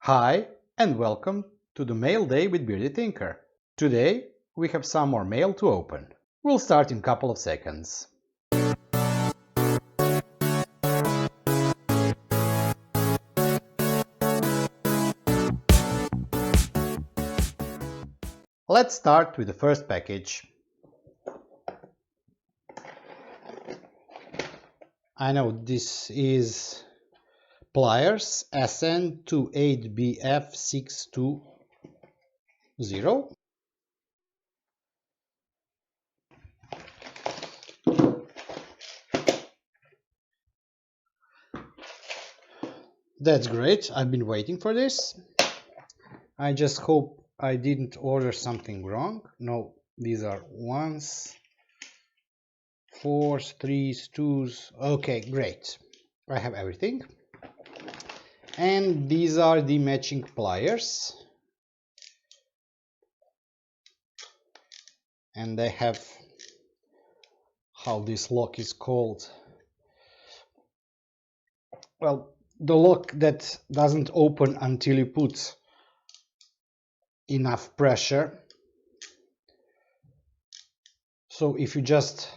Hi and welcome to the Mail Day with BeardedTinker. Today we have some more mail to open. We'll start in a couple of seconds. Let's start with the first package. I know this is pliers SN-28B 620. That's great. I've been waiting for this. I just hope I didn't order something wrong. No, these are ones, fours, threes, twos. Okay, great. I have everything. And these are the matching pliers. And they have how this lock is called. Well, the lock that doesn't open until you put enough pressure. So if you just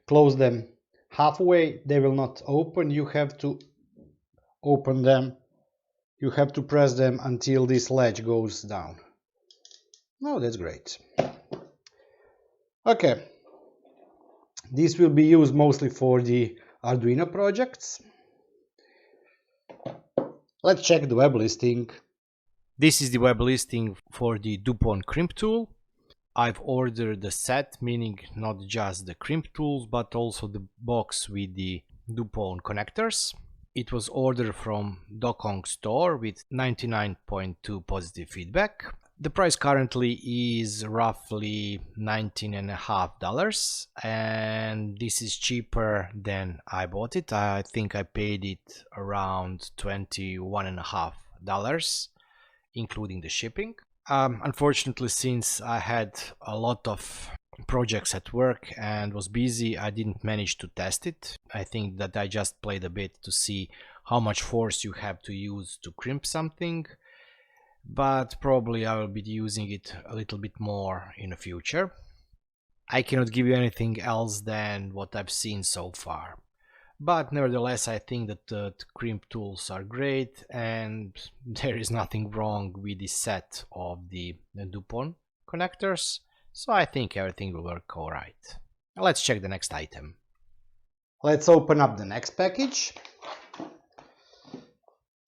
close them halfway, they will not open. You have to open them. You have to press them until this ledge goes down. Oh, that's great. Okay. This will be used mostly for the Arduino projects. Let's check the web listing. This is the web listing for the Dupont crimp tool. I've ordered the set, meaning not just the crimp tools, but also the box with the Dupont connectors. It was ordered from Dokong store with 99.2 positive feedback. The price currently is roughly $19.50, and this is cheaper than I bought it. I think I paid it around $21.50, including the shipping. Unfortunately, since I had a lot of projects at work and was busy, I didn't manage to test it. I think that I just played a bit to see how much force you have to use to crimp something, but probably I will be using it a little bit more in the future. I cannot give you anything else than what I've seen so far, but nevertheless I think that the crimp tools are great and there is nothing wrong with the set of the Dupont connectors, so I think everything will work alright. Let's check the next item. Let's open up the next package.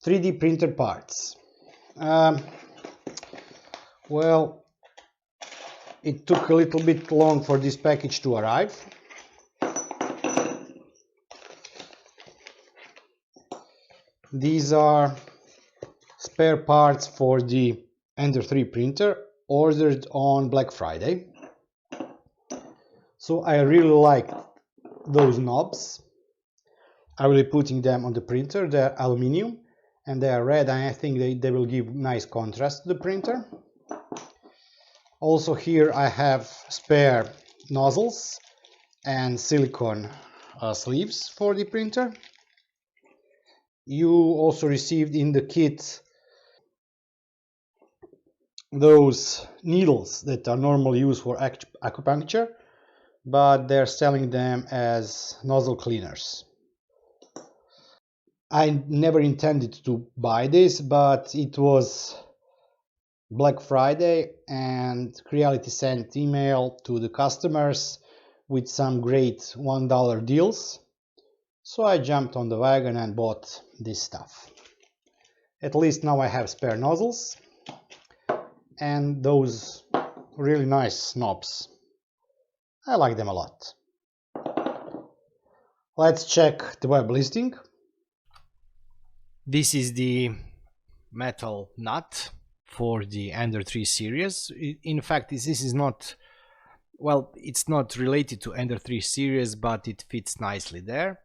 3D printer parts. Well, it took a little bit long for this package to arrive. These are spare parts for the Ender 3 printer ordered on Black Friday. So I really like those knobs. I will be putting them on the printer. They're aluminum and they are red, and I think they will give nice contrast to the printer. Also here I have spare nozzles and silicone sleeves for the printer. You also received in the kit those needles that are normally used for acupuncture, but they're selling them as nozzle cleaners. I never intended to buy this, but it was Black Friday and Creality sent email to the customers with some great $1 deals. So I jumped on the wagon and bought this stuff. At least now I have spare nozzles and those really nice knobs. I like them a lot. Let's check the web listing. This is the metal nut for the Ender 3 series. In fact, this is not, well, it's not related to Ender 3 series, but it fits nicely there.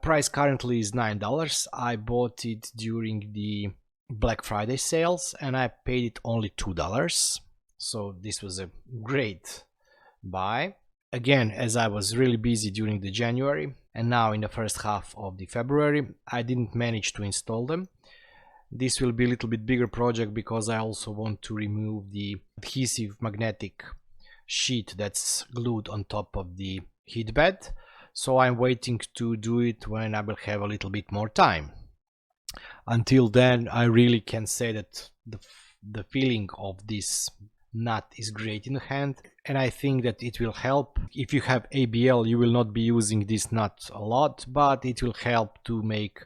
Price currently is $9. I bought it during the Black Friday sales and I paid it only $2. So this was a great buy. Again, as I was really busy during the January and now in the first half of the February, I didn't manage to install them. This will be a little bit bigger project because I also want to remove the adhesive magnetic sheet that's glued on top of the heat bed. So I'm waiting to do it when I will have a little bit more time. Until then, I really can say that the feeling of this nut is great in the hand, and I think that it will help. If you have ABL, you will not be using this nut a lot, but it will help to make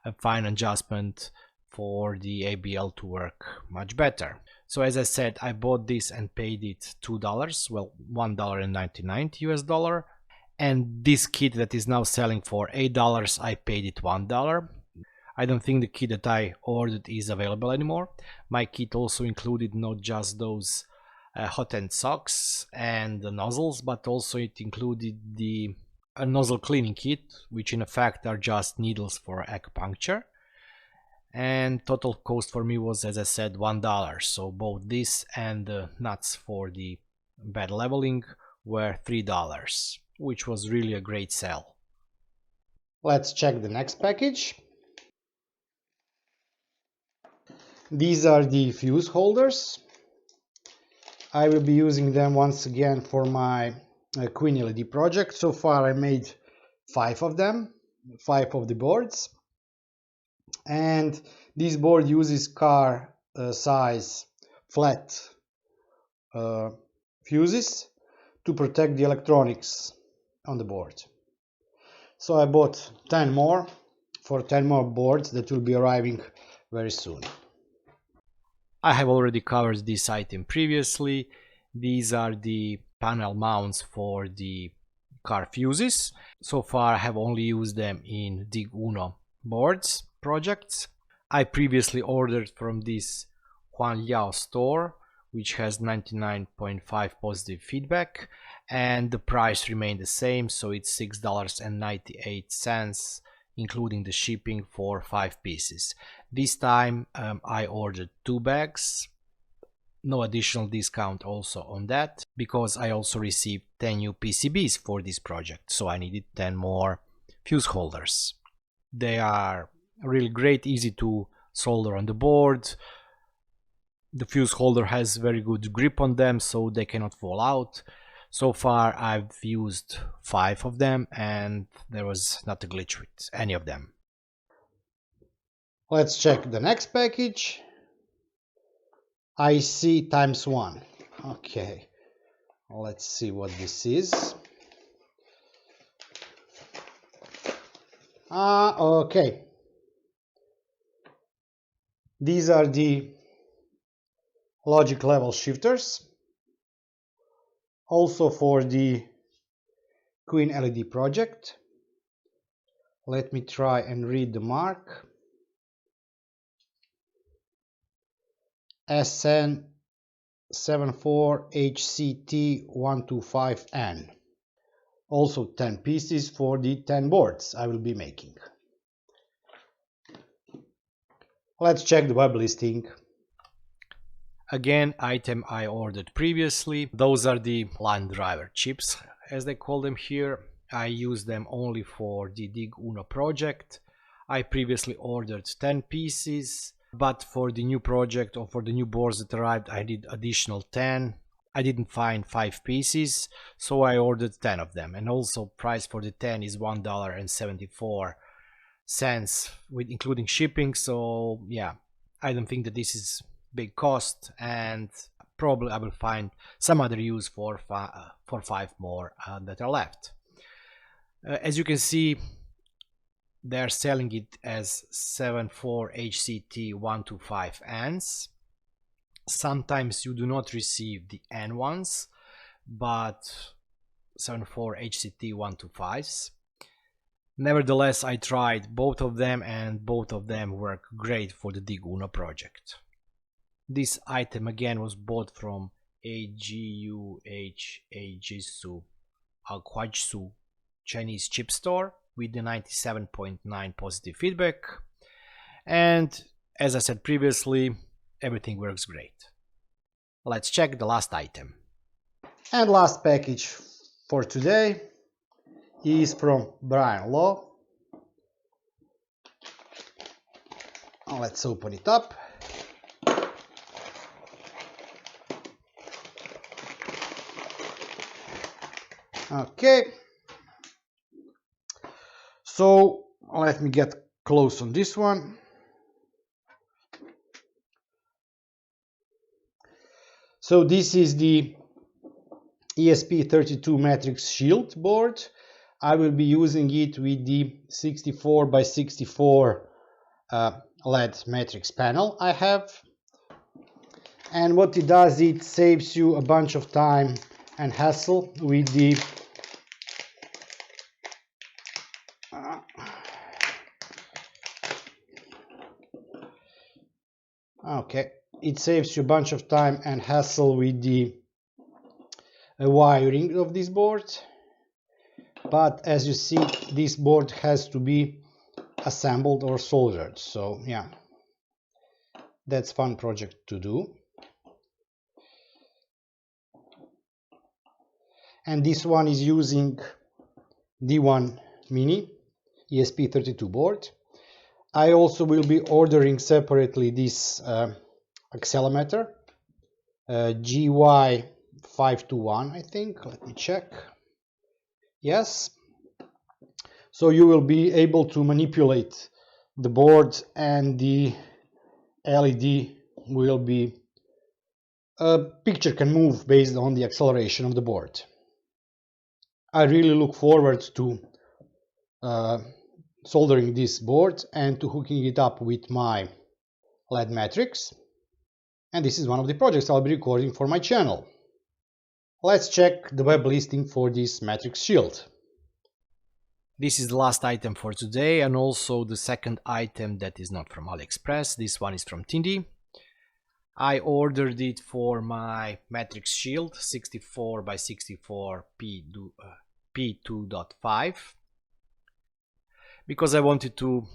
a fine adjustment for the ABL to work much better. So as I said, I bought this and paid it $2, well, $1.99 US dollar, and this kit that is now selling for $8, I paid it $1. I don't think the kit that I ordered is available anymore. My kit also included not just those Hotend socks and the nozzles, but also it included the nozzle cleaning kit, which in effect are just needles for acupuncture. And total cost for me was, as I said, $1. So both this and the nuts for the bed leveling were $3, which was really a great sale. Let's check the next package. These are the fuse holders. I will be using them once again for my Queen LED project. So far I made 5 of them, 5 of the boards. And this board uses car size flat fuses to protect the electronics on the board. So I bought 10 more for 10 more boards that will be arriving very soon. I have already covered this item previously. These are the panel mounts for the car fuses. So far I have only used them in Dig Uno boards projects. I previously ordered from this Huan Liao store, which has 99.5 positive feedback, and the price remained the same, so it's $6.98 including the shipping for 5 pieces. This time I ordered 2 bags, no additional discount also on that, because I also received 10 new PCBs for this project, so I needed 10 more fuse holders. They are really great, easy to solder on the board. The fuse holder has very good grip on them, so they cannot fall out. So far I've used 5 of them and there was not a glitch with any of them. Let's check the next package. IC ×1. Okay, let's see what this is. Okay. These are the logic level shifters, also for the Queen LED project. Let me try and read the mark. SN-74HCT125N. Also 10 pieces for the 10 boards I will be making. Let's check the web listing. Again, item I ordered previously. Those are the line driver chips, as they call them here. I use them only for the Dig Uno project. I previously ordered 10 pieces, but for the new project or for the new boards that arrived, I did additional 10. I didn't find 5 pieces, so I ordered 10 of them. And also price for the 10 is $1.74 with including shipping. So yeah, I don't think that this is big cost, and probably I will find some other use for 5 more that are left. As you can see, they are selling it as 74HCT125Ns. Sometimes you do not receive the N ones, but 74HCT125s. Nevertheless, I tried both of them and both of them work great for the Dig Uno project. This item again was bought from Ajisu Chinese chip store with the 97.9 positive feedback, and as I said previously, everything works great. Let's check the last item. And last package for today is from Brian Law. Let's open it up. Okay, so let me get close on this one. So this is the ESP32 Martix shield board. I will be using it with the 64x64 LED Martix panel I have. And what it does, it saves you a bunch of time and hassle with the it saves you a bunch of time and hassle with the wiring of this board. But as you see, this board has to be assembled or soldered. So yeah, that's a fun project to do. And this one is using D1 Mini ESP32 board. I also will be ordering separately this accelerometer, GY521, I think. Let me check. Yes. So you will be able to manipulate the board, and the LED will be, a picture can move based on the acceleration of the board. I really look forward to soldering this board and to hooking it up with my LED Martix. And this is one of the projects I'll be recording for my channel. Let's check the web listing for this Martix shield. This is the last item for today, and also the second item that is not from AliExpress. This one is from Tindy. I ordered it for my Martix shield 64x64 P2.5 because I wanted to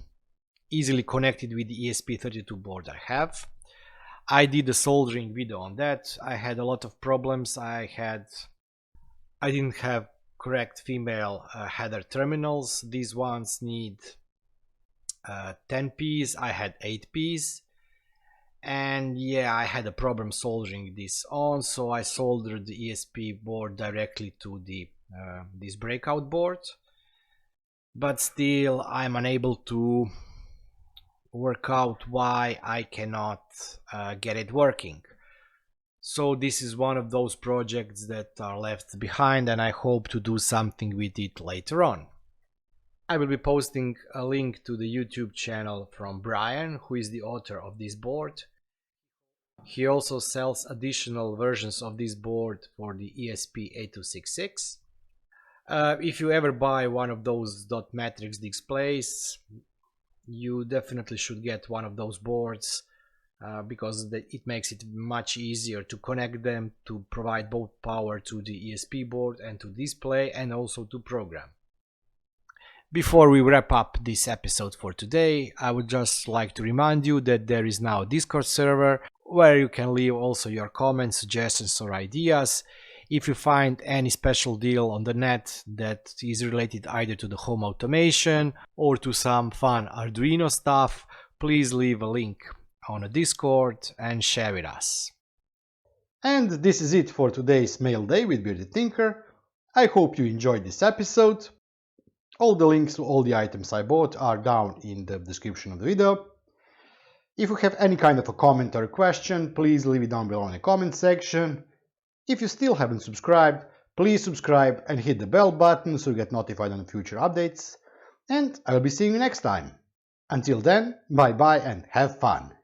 easily connect it with the ESP32 board I have. I did a soldering video on that. I had a lot of problems. I didn't have correct female header terminals. These ones need 10 Ps. I had 8 Ps. And yeah, I had a problem soldering this on, so I soldered the ESP board directly to the this breakout board. But still, I'm unable to work out why I cannot get it working. So this is one of those projects that are left behind, and I hope to do something with it later on. I will be posting a link to the YouTube channel from Brian, who is the author of this board. He also sells additional versions of this board for the ESP8266. If you ever buy one of those .matrix displays, you definitely should get one of those boards because it makes it much easier to connect them, to provide both power to the ESP board and to display, and also to program. Before we wrap up this episode for today, I would just like to remind you that there is now a Discord server where you can leave also your comments, suggestions or ideas. If you find any special deal on the net that is related either to the home automation or to some fun Arduino stuff, please leave a link on a Discord and share with us. And this is it for today's Mail Day with BeardedTinker. I hope you enjoyed this episode. All the links to all the items I bought are down in the description of the video. If you have any kind of a comment or a question, please leave it down below in the comment section. If you still haven't subscribed, please subscribe and hit the bell button so you get notified on future updates. And I will be seeing you next time. Until then, bye bye and have fun!